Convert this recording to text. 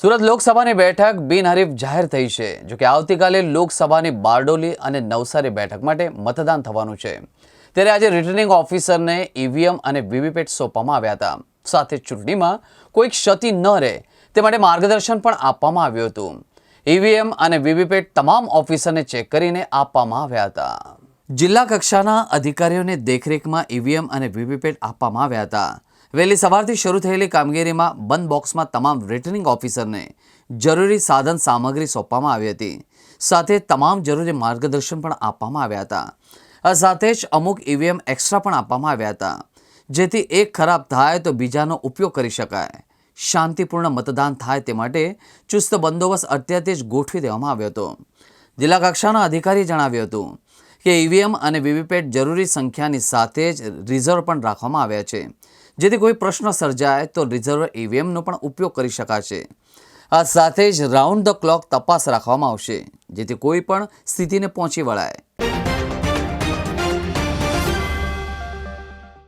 સુરત લોકસભાની બેઠક બિનહરીફ જાહેર થઈ છે। જો કે આવતીકાલે લોકસભાની બારડોલી અને નવસારી બેઠક માટે મતદાન થવાનું છે। ત્યારે આજે રિટર્નિંગ ઓફિસરને ઈવીએમ અને વીવીપેટ સોંપવામાં આવ્યા હતા। સાથે ચૂંટણીમાં કોઈ ક્ષતિ ન રહે તે માટે માર્ગદર્શન પણ આપવામાં આવ્યું હતું। ઈવીએમ અને વીવીપેટ તમામ ઓફિસરને ચેક કરીને આપવામાં આવ્યા હતા। જિલ્લા કક્ષાના અધિકારીઓની દેખરેખમાં ઈવીએમ અને વીવીપેટ આપવામાં આવ્યા હતા। વહેલી સવારથી શરૂ થયેલી કામગીરીમાં બંધ બોક્સમાં તમામ રિટર્નિંગ ઓફિસરને જરૂરી સાધન સામગ્રી સોંપવામાં આવી હતી। સાથે તમામ જરૂરી માર્ગદર્શન પણ આપવામાં આવ્યા હતા। આ સાથે જ અમુક ઈવીએમ એક્સ્ટ્રા પણ આપવામાં આવ્યા હતા, જેથી એક ખરાબ થાય તો બીજાનો ઉપયોગ કરી શકાય। શાંતિપૂર્ણ મતદાન થાય તે માટે ચુસ્ત બંદોબસ્ત અત્યારથી જ ગોઠવી દેવામાં આવ્યો હતો। જિલ્લા કક્ષાના અધિકારીએ જણાવ્યું હતું કે ઈવીએમ અને વીવીપેટ જરૂરી સંખ્યાની સાથે જ રિઝર્વ પણ રાખવામાં આવ્યા છે, જેથી કોઈ પ્રશ્ન સર્જાય તો રિઝર્વ ઈવીએમનો પણ ઉપયોગ કરી શકાશે। આ સાથે જ રાઉન્ડ ધ ક્લોક તપાસ રાખવામાં આવશે, જેથી કોઈ પણ સ્થિતિને પહોંચી વળાય।